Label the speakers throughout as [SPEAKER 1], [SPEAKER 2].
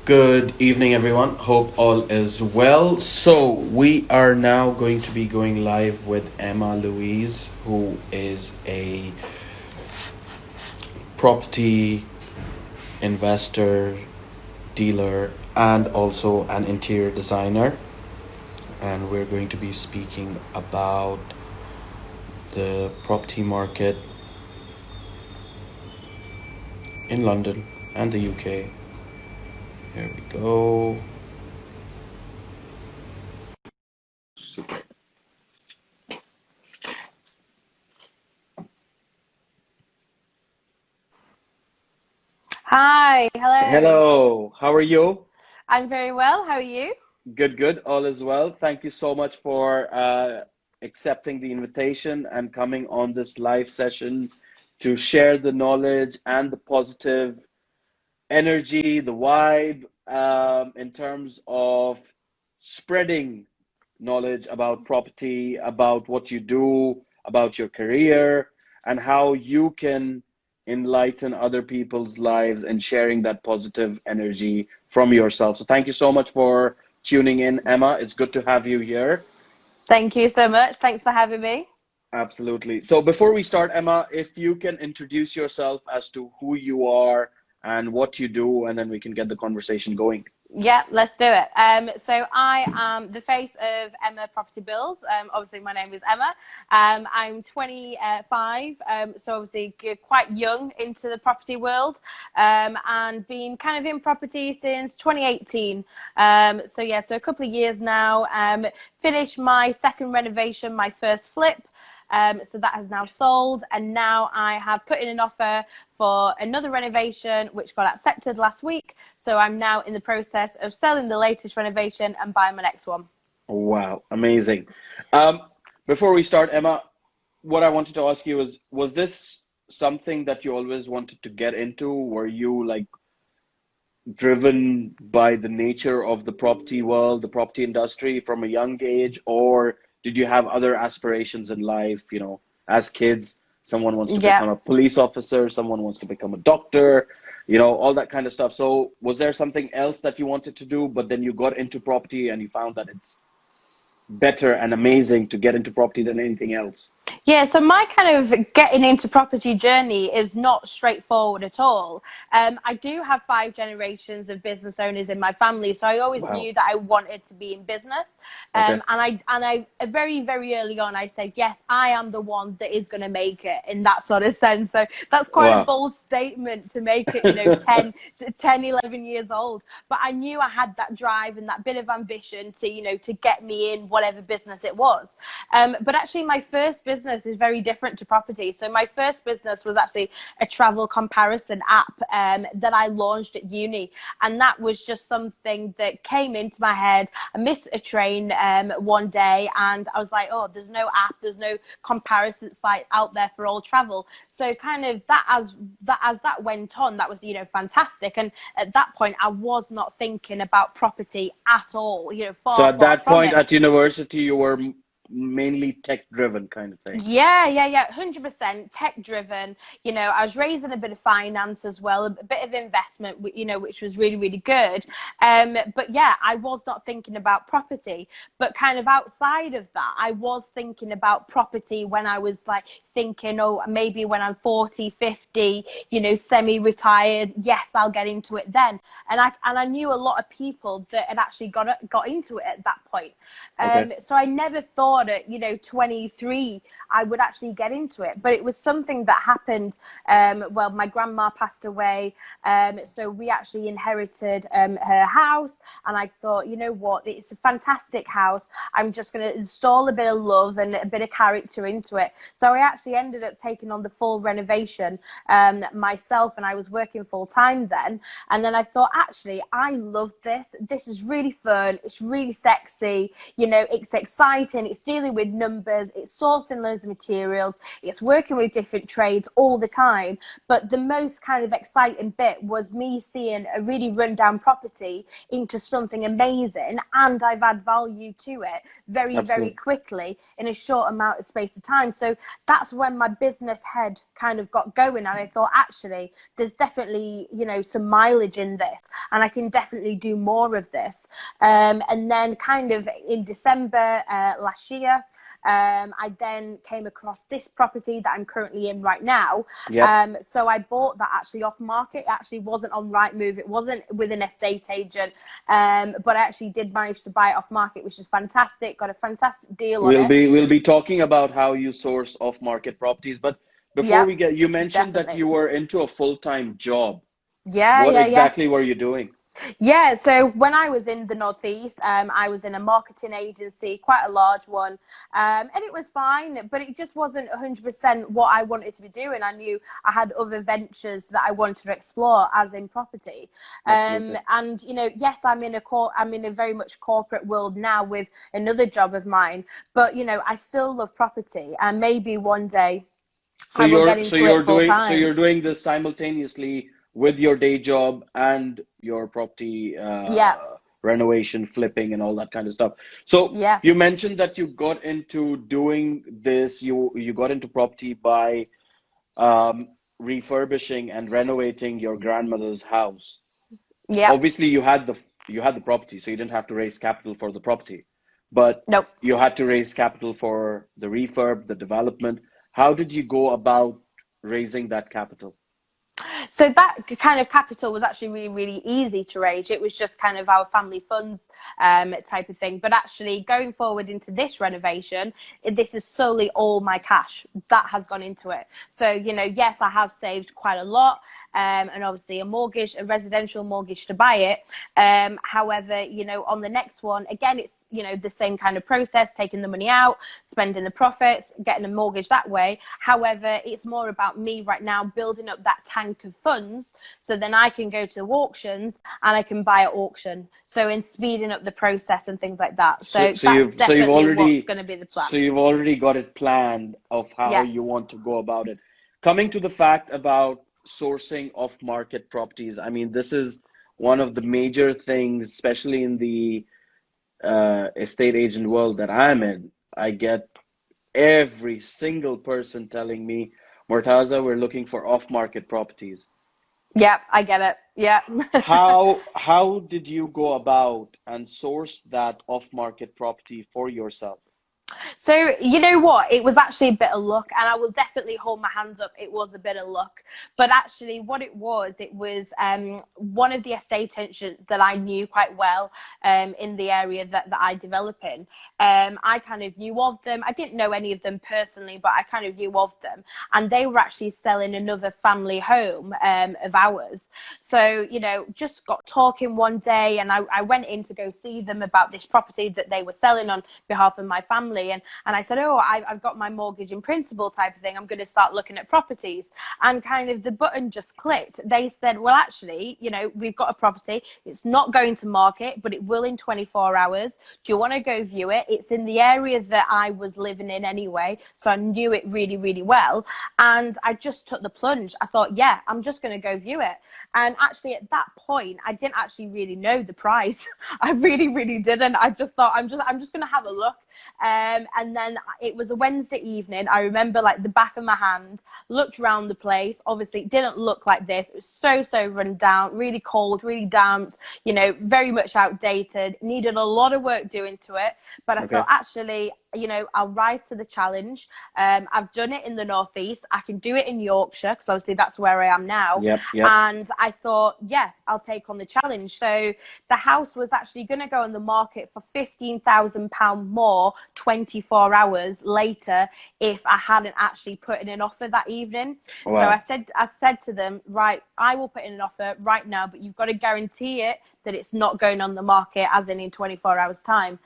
[SPEAKER 1] Good evening, everyone. Hope all is well. So, we are now going to be going live with Emma Louise, who is a property investor, dealer, and also an interior designer. And we're going to be speaking about the property market in London and the UK. Here we go.
[SPEAKER 2] Hi, hello.
[SPEAKER 3] Hello, how are you?
[SPEAKER 2] I'm very well. How are you?
[SPEAKER 3] Good, good, all is well. Thank you so much for accepting the invitation and coming on this live session to share the knowledge and the positive energy, the vibe in terms of spreading knowledge about property, about what you do, about your career, and how you can enlighten other people's lives and sharing that positive energy from yourself. So thank you so much for tuning in, Emma. It's good to have you here.
[SPEAKER 2] Thank you so much. Thanks for having me.
[SPEAKER 3] Absolutely. So before we start, Emma, if you can introduce yourself as to who you are and what you do, and then we can get the conversation going.
[SPEAKER 2] Yeah, let's do it. So I am the face of Emma Property Bills. Obviously, my name is Emma. I'm 25, so obviously quite young into the property world, and been kind of in property since 2018. So yeah, so a couple of years now. Finished my second renovation, my first flip. So that has now sold, and now I have put in an offer for another renovation, which got accepted last week. So I'm now in the process of selling the latest renovation and buying my next one.
[SPEAKER 3] Wow, amazing. Um, Before we start, Emma, what I wanted to ask you is, was this something that you always wanted to get into? Were you like driven by the nature of the property world, the property industry from a young age, or did you have other aspirations in life? You know, as kids, someone wants to
[SPEAKER 2] Yeah.
[SPEAKER 3] become a police officer, someone wants to become a doctor, you know, all that kind of stuff. So, was there something else that you wanted to do, but then you got into property and you found that it's better and amazing to get into property than anything else?
[SPEAKER 2] Yeah, so my kind of getting into property journey is not straightforward at all. I do have five generations of business owners in my family, so I always
[SPEAKER 3] Wow.
[SPEAKER 2] knew that I wanted to be in business.
[SPEAKER 3] Okay.
[SPEAKER 2] And I very, very early on, I said, yes, I am the one that is going to make it in that sort of sense. So that's quite a
[SPEAKER 3] Wow.
[SPEAKER 2] bold statement to make it, 11 years old. But I knew I had that drive and that bit of ambition to, to get me in whatever business it was. But actually, my first business is very different to property. So my first business was actually a travel comparison app that I launched at uni, and that was just something that came into my head. I missed a train one day, and I was like, "Oh, there's no app, there's no comparison site out there for all travel." So kind of that went on, that was fantastic. And at that point, I was not thinking about property at all.
[SPEAKER 3] So
[SPEAKER 2] Far,
[SPEAKER 3] at
[SPEAKER 2] far
[SPEAKER 3] that
[SPEAKER 2] from
[SPEAKER 3] point
[SPEAKER 2] it.
[SPEAKER 3] at university, you were mainly tech driven kind of thing.
[SPEAKER 2] Yeah, 100% tech driven. I was raising a bit of finance as well, a bit of investment, which was really, really good. But yeah, I was not thinking about property. But kind of outside of that, I was thinking about property when I was like thinking, oh, maybe when I'm 40, 50, semi-retired, yes, I'll get into it then. And I knew a lot of people that had actually got into it at that point.
[SPEAKER 3] Okay.
[SPEAKER 2] So I never thought at 23 I would actually get into it, but it was something that happened. Well, my grandma passed away, so we actually inherited her house, and I thought, you know what, it's a fantastic house. I'm just going to install a bit of love and a bit of character into it. So I actually ended up taking on the full renovation myself, and I was working full time then. And then I thought, actually, I love this. This is really fun. It's really sexy. It's exciting. It's dealing with numbers. It's sourcing loads of materials. It's working with different trades all the time. But the most kind of exciting bit was me seeing a really rundown property into something amazing, and I've added value to it very, very
[SPEAKER 3] Absolutely.
[SPEAKER 2] quickly in a short amount of space of time. So that's when my business head kind of got going, and I thought, actually, there's definitely, some mileage in this. and I can definitely do more of this. And then kind of in December last year, I then came across this property that I'm currently in right now.
[SPEAKER 3] Yep.
[SPEAKER 2] So I bought that actually off market. It actually wasn't on Rightmove. It wasn't with an estate agent. But I actually did manage to buy it off market, which is fantastic. Got a fantastic deal on it.
[SPEAKER 3] We'll be talking about how you source off market properties, but before
[SPEAKER 2] Yep,
[SPEAKER 3] we get, you mentioned that
[SPEAKER 2] definitely.
[SPEAKER 3] you were into a full-time job.
[SPEAKER 2] Yeah,
[SPEAKER 3] What
[SPEAKER 2] yeah, yeah.
[SPEAKER 3] exactly were you doing?
[SPEAKER 2] Yeah, so when I was in the Northeast, I was in a marketing agency, quite a large one, and it was fine, but it just wasn't 100% what I wanted to be doing. I knew I had other ventures that I wanted to explore, as in property.
[SPEAKER 3] Absolutely.
[SPEAKER 2] And you know, yes, I'm in a very much corporate world now with another job of mine, but you know, I still love property, and maybe one day I will get into it full
[SPEAKER 3] So
[SPEAKER 2] time.
[SPEAKER 3] you're doing this simultaneously with your day job and your property
[SPEAKER 2] Yeah,
[SPEAKER 3] renovation, flipping, and all that kind of stuff. So
[SPEAKER 2] yeah.
[SPEAKER 3] you mentioned that you got into doing this. You got into property by refurbishing and renovating your grandmother's house.
[SPEAKER 2] Yeah.
[SPEAKER 3] Obviously, you had the property, so you didn't have to raise capital for the property, but
[SPEAKER 2] Nope.
[SPEAKER 3] you had to raise capital for the refurb, the development. How did you go about raising that capital?
[SPEAKER 2] So that kind of capital was actually really, really easy to raise. It was just kind of our family funds type of thing. But actually going forward into this renovation, this is solely all my cash that has gone into it. So, you know, yes, I have saved quite a lot. And obviously a residential mortgage to buy it. However, you know, on the next one, again, it's, you know, the same kind of process, taking the money out, spending the profits, getting a mortgage that way. However, it's more about me right now building up that tank of funds so then I can go to auctions and I can buy at auction. So in speeding up the process and things like that. So that's definitely what's going to be the
[SPEAKER 3] So
[SPEAKER 2] plan.
[SPEAKER 3] you've already got it planned of how you
[SPEAKER 2] Yes.
[SPEAKER 3] want to go about it. Coming to the fact about sourcing off-market properties, I mean, this is one of the major things, especially in the estate agent world that I'm in. I get every single person telling me, Mortaza, we're looking for off-market properties.
[SPEAKER 2] Yeah, I get it. Yeah.
[SPEAKER 3] How did you go about and source that off-market property for yourself?
[SPEAKER 2] So, you know what? It was actually a bit of luck, and I will definitely hold my hands up. It was a bit of luck. But actually, what it was one of the estate agents that I knew quite well in the area that I develop in. I kind of knew of them. I didn't know any of them personally, but I kind of knew of them. And they were actually selling another family home of ours. So, you know, just got talking one day, and I went in to go see them about this property that they were selling on behalf of my family. And I said, oh, I've got my mortgage in principle type of thing. I'm going to start looking at properties. And kind of the button just clicked. They said, well, actually, you know, we've got a property. It's not going to market, but it will in 24 hours. Do you want to go view it? It's in the area that I was living in anyway. So I knew it really, really well. And I just took the plunge. I thought, yeah, I'm just going to go view it. And actually at that point, I didn't actually really know the price. I really, really didn't. I just thought, I'm just going to have a look. And then it was a Wednesday evening. I remember like the back of my hand, looked around the place. Obviously, it didn't look like this. It was so run down, really cold, really damp, you know, very much outdated, needed a lot of work doing to it. But I thought, actually, you know, I'll rise to the challenge. I've done it in the Northeast. I can do it in Yorkshire because obviously that's where I am now.
[SPEAKER 3] Yep.
[SPEAKER 2] And I thought, yeah, I'll take on the challenge. So the house was actually going to go on the market for £15,000 more 24 hours later if I hadn't actually put in an offer that evening.
[SPEAKER 3] Wow.
[SPEAKER 2] So I said to them, right, I will put in an offer right now, but you've got to guarantee it that it's not going on the market as in 24 hours time.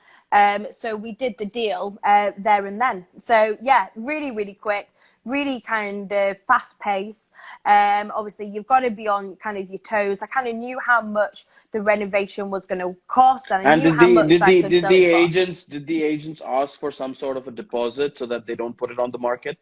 [SPEAKER 2] So we did the deal there and then. So yeah, really, really quick, really kind of fast pace. Obviously, you've got to be on kind of your toes. I kind of knew how much the renovation was going to cost, and I knew how much I could sell it for.
[SPEAKER 3] Did the agents ask for some sort of a deposit so that they don't put it on the market?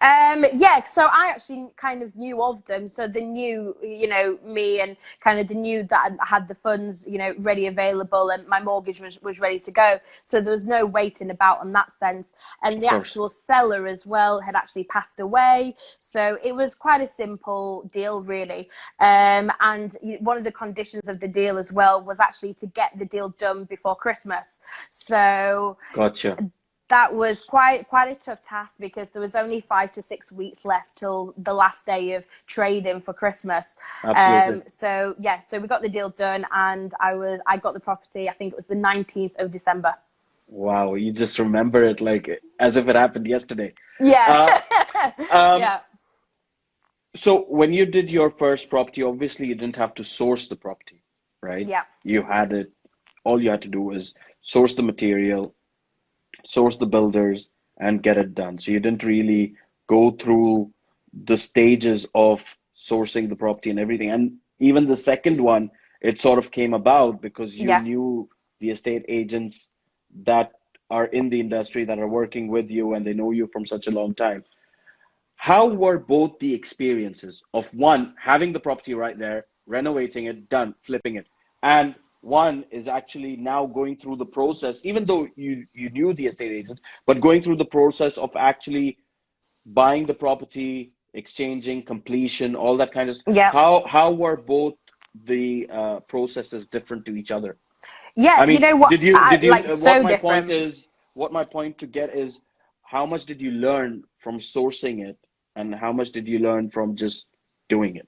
[SPEAKER 2] Yeah, so I actually kind of knew of them. So they knew, you know, me, and kind of they knew that I had the funds, you know, ready, available, and my mortgage was ready to go. So there was no waiting about in that sense. And the
[SPEAKER 1] Of course.
[SPEAKER 2] actual seller as well had actually passed away. So it was quite a simple deal, really. And one of the conditions of the deal as well was actually to get the deal done before Christmas. So
[SPEAKER 3] Gotcha.
[SPEAKER 2] that was quite a tough task, because there was only 5 to 6 weeks left till the last day of trading for Christmas.
[SPEAKER 3] Absolutely.
[SPEAKER 2] So yeah, so we got the deal done, and I got the property. I think it was the 19th of December.
[SPEAKER 3] Wow, you just remember it like as if it happened yesterday.
[SPEAKER 2] Yeah.
[SPEAKER 3] Uh, um,
[SPEAKER 2] Yeah.
[SPEAKER 3] so when you did your first property, obviously you didn't have to source the property, right?
[SPEAKER 2] Yeah.
[SPEAKER 3] You had it, all you had to do was source the material, source the builders, and get it done. So you didn't really go through the stages of sourcing the property and everything. And even the second one, it sort of came about because you
[SPEAKER 2] Yeah.
[SPEAKER 3] knew the estate agents that are in the industry that are working with you and they know you from such a long time. How were both the experiences of one having the property right there, renovating it, done, flipping it, and one is actually now going through the process, even though you knew the estate agents, but going through the process of actually buying the property, exchanging, completion, all that kind of stuff.
[SPEAKER 2] Yeah.
[SPEAKER 3] How were both the processes different to each other?
[SPEAKER 2] Yeah.
[SPEAKER 3] I
[SPEAKER 2] You
[SPEAKER 3] mean,
[SPEAKER 2] know what?
[SPEAKER 3] did you,
[SPEAKER 2] Like, so different.
[SPEAKER 3] what my point to get is, how much did you learn from sourcing it, and how much did you learn from just doing it?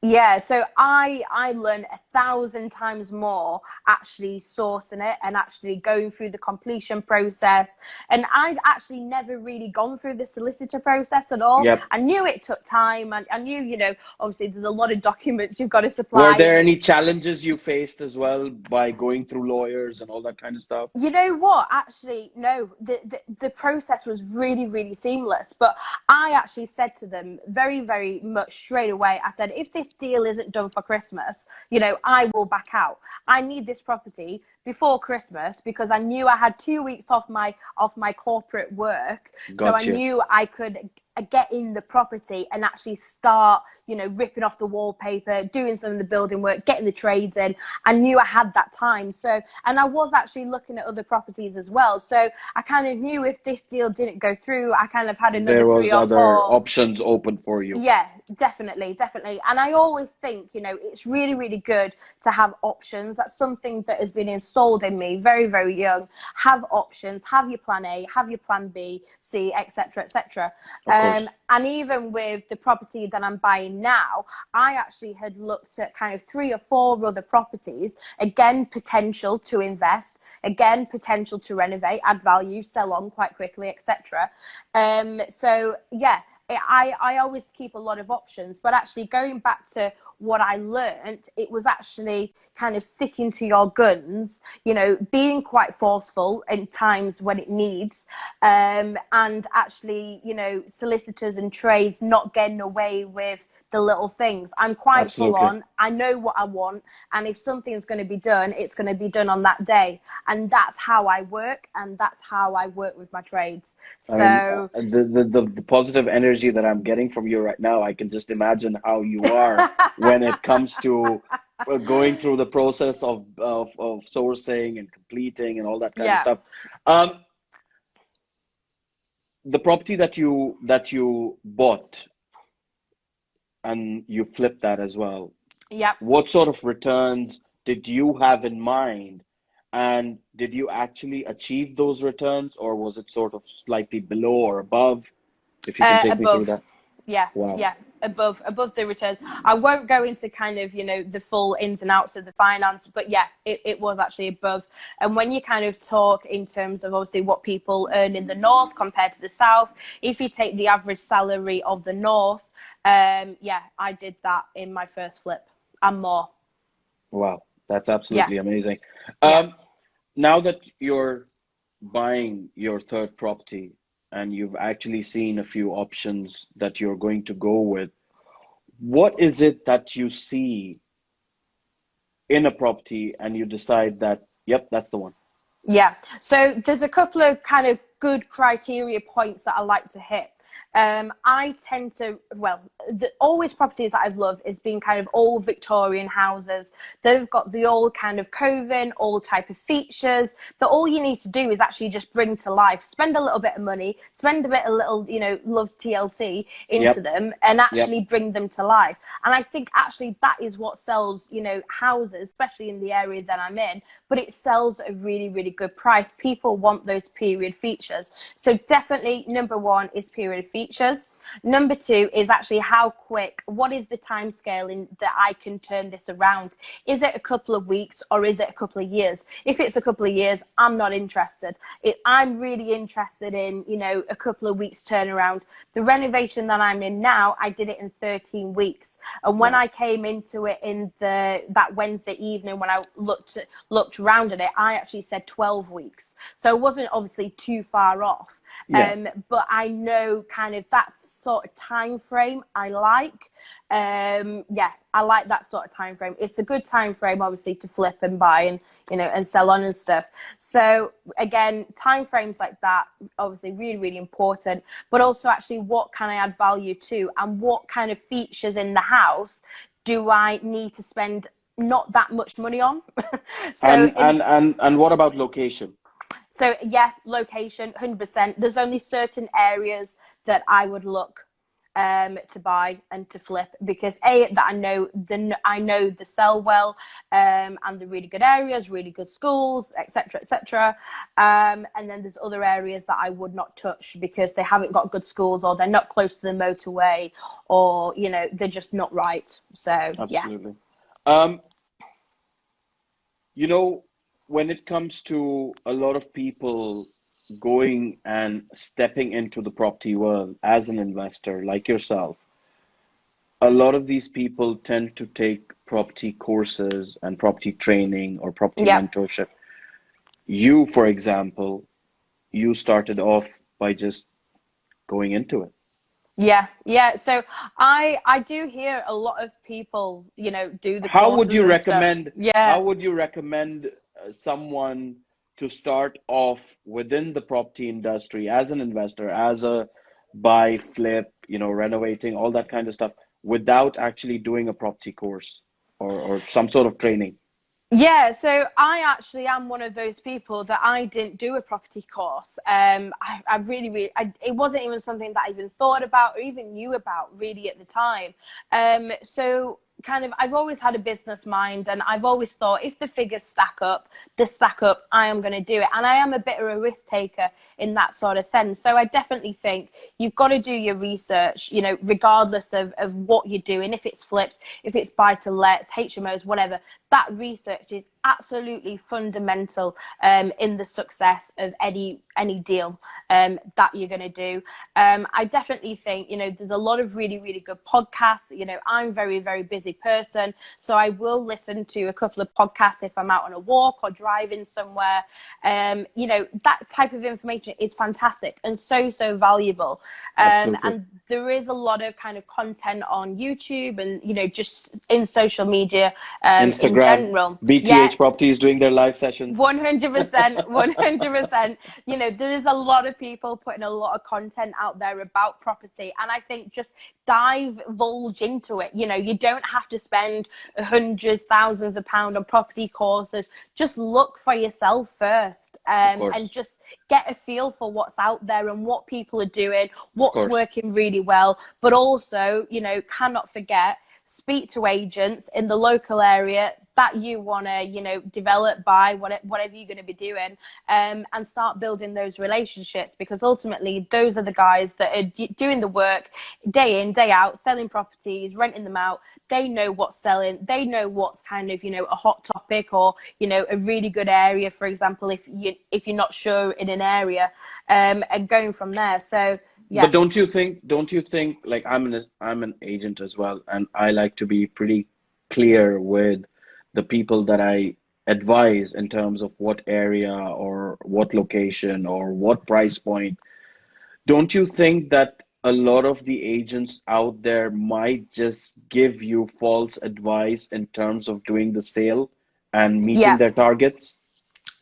[SPEAKER 2] Yeah, so I learned 1,000 times more actually sourcing it and actually going through the completion process. And I'd actually never really gone through the solicitor process at all.
[SPEAKER 3] Yep.
[SPEAKER 2] I knew it took time, and I knew, you know, obviously there's a lot of documents you've got to
[SPEAKER 3] Were
[SPEAKER 2] supply,
[SPEAKER 3] there
[SPEAKER 2] and
[SPEAKER 3] any
[SPEAKER 2] it's,
[SPEAKER 3] challenges you faced as well by going through lawyers and all that kind of stuff?
[SPEAKER 2] you know what? Actually, no, the process was really, really seamless. But I actually said to them very, very much straight away, I said, if this deal isn't done for Christmas, you know, I will back out. I need this property before Christmas, because I knew I had 2 weeks off my corporate work. So I
[SPEAKER 3] Gotcha.
[SPEAKER 2] knew I could get in the property and actually start, you know, ripping off the wallpaper, doing some of the building work, getting the trades in. I knew I had that time. So, and I was actually looking at other properties as well. So I kind of knew if this deal didn't go through, I kind of had another
[SPEAKER 3] There was
[SPEAKER 2] three or
[SPEAKER 3] other
[SPEAKER 2] four.
[SPEAKER 3] options open for you.
[SPEAKER 2] Yeah, definitely, definitely. And I always think, you know, it's really, really good to have options. That's something that has been installed in me very, very young. Have options, have your plan A, have your plan B, C, etc., etc.
[SPEAKER 3] Of course.
[SPEAKER 2] And even with the property that I'm buying now, I actually had looked at kind of 3 or 4 other properties. Again, potential to invest. Again, potential to renovate, add value, sell on quite quickly, etc. So yeah. I always keep a lot of options, but actually going back to what I learned, it was actually kind of sticking to your guns, you know, being quite forceful in times when it needs, and actually, you know, solicitors and trades not getting away with the little things. I'm quite full
[SPEAKER 3] Absolutely.
[SPEAKER 2] on. I know what I want, and if something's going to be done, it's going to be done on that day, and that's how I work, and that's how I work with my trades.
[SPEAKER 3] I mean,
[SPEAKER 2] So
[SPEAKER 3] the positive energy that I'm getting from you right now, I can just imagine how you are when it comes to going through the process of sourcing and completing and all that kind of
[SPEAKER 2] yeah.
[SPEAKER 3] stuff. The property that you bought and you flipped that as well,
[SPEAKER 2] Yep.
[SPEAKER 3] what sort of returns did you have in mind? And did you actually achieve those returns, or was it sort of slightly below or above? If you can take me through
[SPEAKER 2] Above.
[SPEAKER 3] that.
[SPEAKER 2] Yeah.
[SPEAKER 3] Wow.
[SPEAKER 2] Yeah. Above the returns. I won't go into kind of, you know, the full ins and outs of the finance, but yeah, it was actually above. And when you kind of talk in terms of obviously what people earn in the north compared to the south, if you take the average salary of the north, yeah, I did that in my first flip and more.
[SPEAKER 3] Wow. That's
[SPEAKER 2] Yeah.
[SPEAKER 3] absolutely amazing.
[SPEAKER 2] Yeah.
[SPEAKER 3] Now that you're buying your third property and you've actually seen a few options that you're going to go with, what is it that you see in a property and you decide that, yep, that's the one?
[SPEAKER 2] Yeah. So there's a couple of kind of good criteria points that I like to hit. I tend to, well, always properties that I've loved is being kind of old Victorian houses that have got the old kind of coving, old type of features that all you need to do is actually just bring to life. Spend a little bit of money, spend a bit of little, you know, love TLC into them and actually bring them to life. And I think actually that is what sells, you know, houses, especially in the area that I'm in, but it sells at a really, really good price. People want those period features. So definitely number one is period features. Number two is actually how quick, what is the time scale in that I can turn this around? Is it a couple of weeks or is it a couple of years? If it's a couple of years, I'm not interested. I'm really interested in, you know, a couple of weeks turnaround. The renovation that I'm in now, I did it in 13 weeks. And when I came into it in that Wednesday evening, when I looked around at it, I actually said 12 weeks. So it wasn't obviously too far off. But I know kind of that sort of time frame I like. I like that sort of time frame. It's a good time frame, obviously, to flip and buy and, you know, and sell on and stuff. So again, time frames like that, obviously really, really important, but also actually what can I add value to and what kind of features in the house do I need to spend not that much money on?
[SPEAKER 3] And what about location?
[SPEAKER 2] So yeah, location, 100%. There's only certain areas that I would look to buy and to flip because that I know the sell well, and the really good areas, really good schools, etc., etc. And then there's other areas that I would not touch because they haven't got good schools or they're not close to the motorway or, you know, they're just not right. So
[SPEAKER 3] absolutely. You know, when it comes to a lot of people going and stepping into the property world as an investor like yourself, a lot of these people tend to take property courses and property training or property mentorship. You, for example, you started off by just going into it.
[SPEAKER 2] Yeah. So I do hear a lot of people, you know, do the
[SPEAKER 3] How
[SPEAKER 2] courses
[SPEAKER 3] would you
[SPEAKER 2] and
[SPEAKER 3] recommend?
[SPEAKER 2] stuff. Yeah.
[SPEAKER 3] How would you recommend someone to start off within the property industry as an investor, as a buy, flip, you know, renovating, all that kind of stuff, without actually doing a property course or some sort of training?
[SPEAKER 2] Yeah, so I actually am one of those people that I didn't do a property course. I really, it wasn't even something that I even thought about or even knew about really at the time. So kind of, I've always had a business mind and I've always thought if the figures stack up, I am going to do it. And I am a bit of a risk taker in that sort of sense. So I definitely think you've got to do your research, you know, regardless of what you're doing, if it's flips, if it's buy to lets, HMOs, whatever, that research is absolutely fundamental in the success of any deal that you're going to do. I definitely think, you know, there's a lot of really, really good podcasts. You know, I'm very, very busy person, so I will listen to a couple of podcasts if I'm out on a walk or driving somewhere. You know, that type of information is fantastic and so valuable. And there is a lot of kind of content on YouTube and, you know, just in social media,
[SPEAKER 3] Instagram,
[SPEAKER 2] in general.
[SPEAKER 3] BTH Properties doing their live sessions.
[SPEAKER 2] 100%, 100%. You know, there is a lot of people putting a lot of content out there about property, and I think just divulge into it. You know, you don't have to spend hundreds, thousands of pounds on property courses. Just look for yourself first, and just get a feel for what's out there and what people are doing, what's working really well. But also, you know, cannot forget, speak to agents in the local area that you want to, you know, develop by whatever you're going to be doing, and start building those relationships, because ultimately those are the guys that are doing the work day in, day out, selling properties, renting them out. They know what's selling. They know what's kind of, you know, a hot topic or, you know, a really good area, for example, if you're not sure in an area, and going from there. So yeah.
[SPEAKER 3] But don't you think like I'm an agent as well, and I like to be pretty clear with the people that I advise in terms of what area or what location or what price point. Don't you think that a lot of the agents out there might just give you false advice in terms of doing the sale and meeting their targets?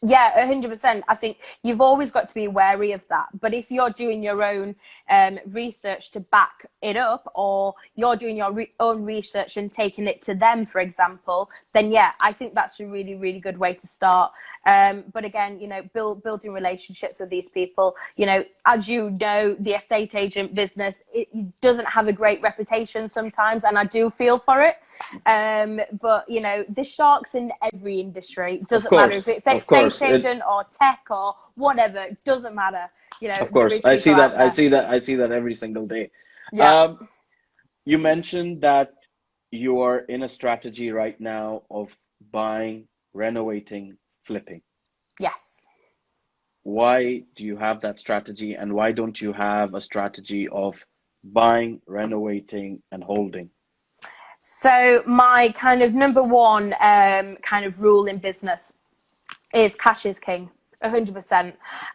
[SPEAKER 2] Yeah, 100%. I think you've always got to be wary of that. But if you're doing your own research to back it up, or you're doing your own research and taking it to them, for example, then yeah, I think that's a really, really good way to start. But again, building relationships with these people, as you know, the estate agent business, it doesn't have a great reputation sometimes, and I do feel for it. But there's sharks in every industry. It doesn't matter if it's estate agent or tech or whatever. It doesn't matter.
[SPEAKER 3] Of
[SPEAKER 2] There is
[SPEAKER 3] course, I see
[SPEAKER 2] people out
[SPEAKER 3] that. I
[SPEAKER 2] there.
[SPEAKER 3] see that. I see that every single day.
[SPEAKER 2] Yeah.
[SPEAKER 3] You mentioned that you are in a strategy right now of buying, renovating, flipping.
[SPEAKER 2] Yes.
[SPEAKER 3] Why do you have that strategy, and why don't you have a strategy of buying, renovating, and holding?
[SPEAKER 2] So my kind of number one kind of rule in business is cash is king. 100%.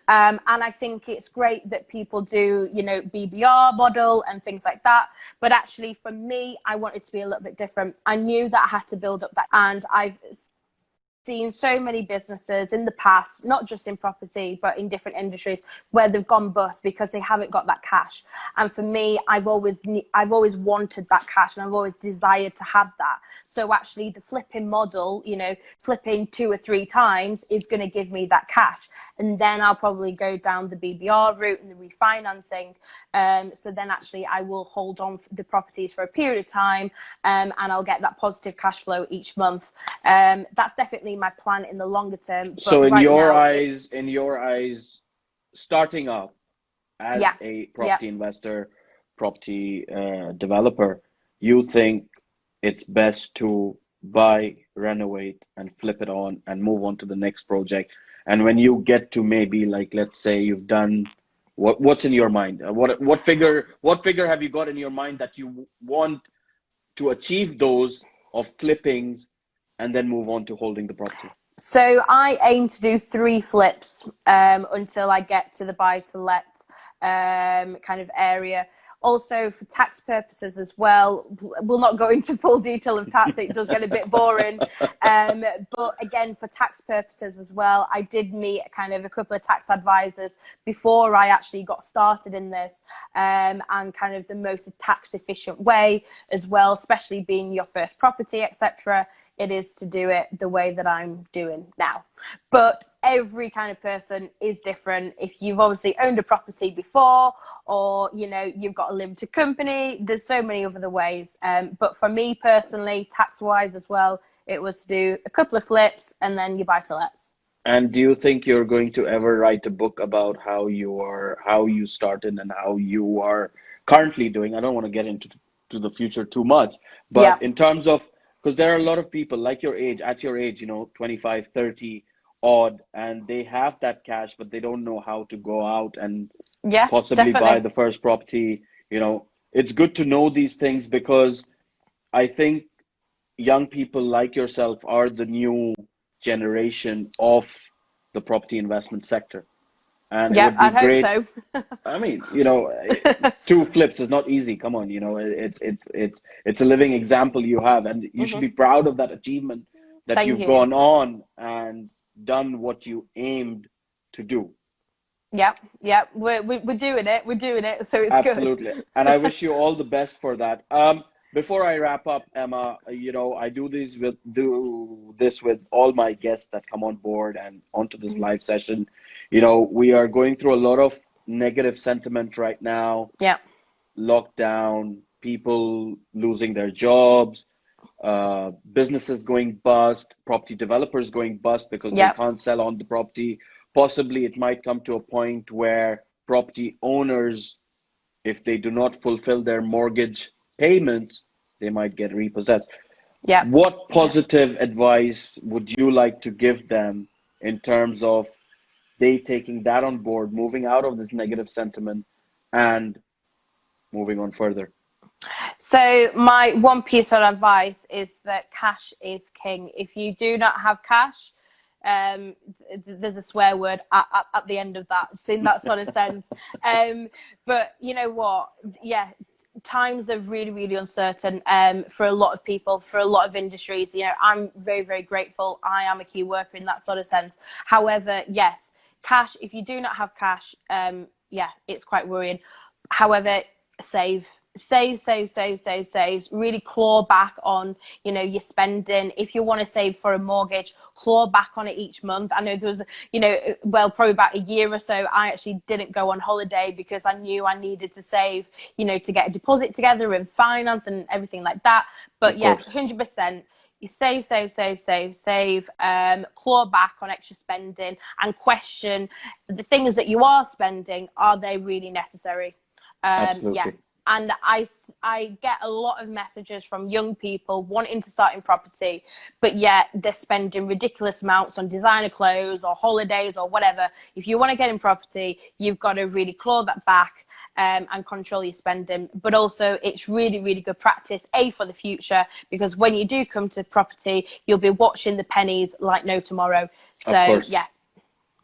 [SPEAKER 2] And I think it's great that people do, BBR model and things like that. But actually, for me, I wanted to be a little bit different. I knew that I had to build up that. And I've seen so many businesses in the past, not just in property, but in different industries, where they've gone bust because they haven't got that cash. And for me, I've always wanted that cash, and I've always desired to have that. So actually the flipping model, flipping 2 or 3 times is going to give me that cash. And then I'll probably go down the BBR route and the refinancing. So then actually I will hold on the properties for a period of time, and I'll get that positive cash flow each month. That's definitely my plan in the longer term. But
[SPEAKER 3] So in
[SPEAKER 2] right
[SPEAKER 3] your
[SPEAKER 2] now,
[SPEAKER 3] eyes, starting up as
[SPEAKER 2] yeah,
[SPEAKER 3] a property investor, property developer, you think it's best to buy, renovate, and flip it on and move on to the next project. And when you get to maybe, like, let's say you've done what's in your mind? What figure have you got in your mind that you want to achieve those of flippings and then move on to holding the property?
[SPEAKER 2] So I aim to do 3 flips until I get to the buy to let kind of area. Also, for tax purposes as well, we'll not go into full detail of tax, it does get a bit boring. But again, for tax purposes as well, I did meet kind of a couple of tax advisors before I actually got started in this, and kind of the most tax efficient way as well, especially being your first property, etc. It is to do it the way that I'm doing now. But every kind of person is different. If you've obviously owned a property before, or you've got a limited company, there's so many other ways. But for me personally, tax wise as well, it was to do a couple of flips and then you buy to lets.
[SPEAKER 3] And do you think you're going to ever write a book about how you started and how you are currently doing? I don't want to get into the future too much, but in terms of, because there are a lot of people like your age, at your age, 25, 30 odd, and they have that cash, but they don't know how to go out and possibly buy the first property. It's good to know these things, because I think young people like yourself are the new generation of the property investment sector. And it would be great.
[SPEAKER 2] Hope so.
[SPEAKER 3] I mean, 2 flips is not easy. Come on, it's a living example you have, and you should be proud of that achievement, that you've gone on and done what you aimed to do.
[SPEAKER 2] Yeah, we're doing it. We're doing it, so it's
[SPEAKER 3] absolutely
[SPEAKER 2] good.
[SPEAKER 3] And I wish you all the best for that. Before I wrap up, Emma, I do this with all my guests that come on board and onto this live session. We are going through a lot of negative sentiment right now.
[SPEAKER 2] Yeah.
[SPEAKER 3] Lockdown, people losing their jobs, businesses going bust, property developers going bust because they can't sell on the property. Possibly it might come to a point where property owners, if they do not fulfill their mortgage payments, they might get repossessed. What positive advice would you like to give them in terms of they taking that on board, moving out of this negative sentiment and moving on further?
[SPEAKER 2] So my one piece of advice is that cash is king. If you do not have cash, there's a swear word at the end of that, in that sort of sense. But you know what? Yeah, times are really, really uncertain for a lot of people, for a lot of industries. You know, I'm very, very grateful. I am a key worker in that sort of sense. However, yes, cash, if you do not have cash, yeah, it's quite worrying. However, save. Save. Really claw back on, you know, your spending. If you want to save for a mortgage, claw back on it each month. I know there was, you know, well, probably about a year or so, I actually didn't go on holiday because I knew I needed to save, you know, to get a deposit together and finance and everything like that. But yeah, 100%. You save, claw back on extra spending and question the things that you are spending. Are they really necessary?
[SPEAKER 3] Absolutely.
[SPEAKER 2] Yeah. And I get a lot of messages from young people wanting to start in property, but yet they're spending ridiculous amounts on designer clothes or holidays or whatever. If you want to get in property, you've got to really claw that back and control your spending. But also, it's really, really good practice, for the future, because when you do come to property, you'll be watching the pennies like no tomorrow. So,
[SPEAKER 3] Of course.
[SPEAKER 2] yeah.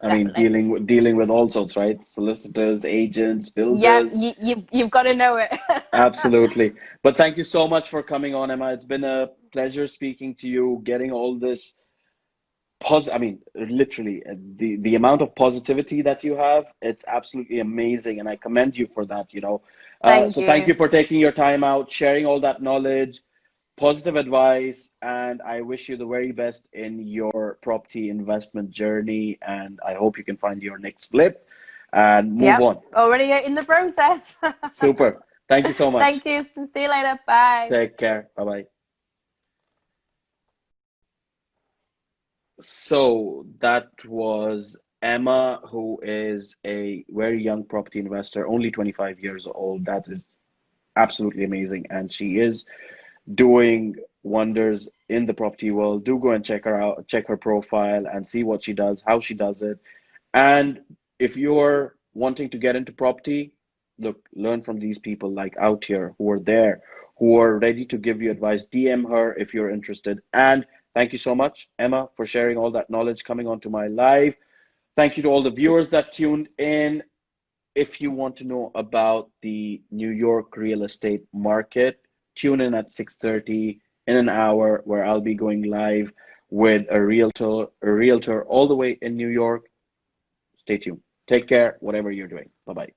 [SPEAKER 3] I mean, dealing with all sorts, right? Solicitors, agents, builders.
[SPEAKER 2] Yeah, you've got to know it.
[SPEAKER 3] Absolutely. But thank you so much for coming on, Emma. It's been a pleasure speaking to you, getting all this I mean, literally, the amount of positivity that you have, it's absolutely amazing, and I commend you for that, you know. Thank you for taking your time out, sharing all that knowledge, positive advice, and I wish you the very best in your property investment journey, and I hope you can find your next flip and move on.
[SPEAKER 2] Already in the process.
[SPEAKER 3] Super. Thank you so much.
[SPEAKER 2] Thank you. See you later. Bye.
[SPEAKER 3] Take care. Bye-bye. So that was Emma, who is a very young property investor, only 25 years old. That is absolutely amazing. And she is doing wonders in the property world. Do go and check her out, check her profile and see what she does, how she does it. And if you're wanting to get into property, look, learn from these people like out here who are there, who are ready to give you advice. DM her if you're interested. And thank you so much, Emma, for sharing all that knowledge, coming onto my live. Thank you to all the viewers that tuned in. If you want to know about the New York real estate market, tune in at 6:30 in an hour, where I'll be going live with a realtor all the way in New York. Stay tuned. Take care, whatever you're doing. Bye-bye.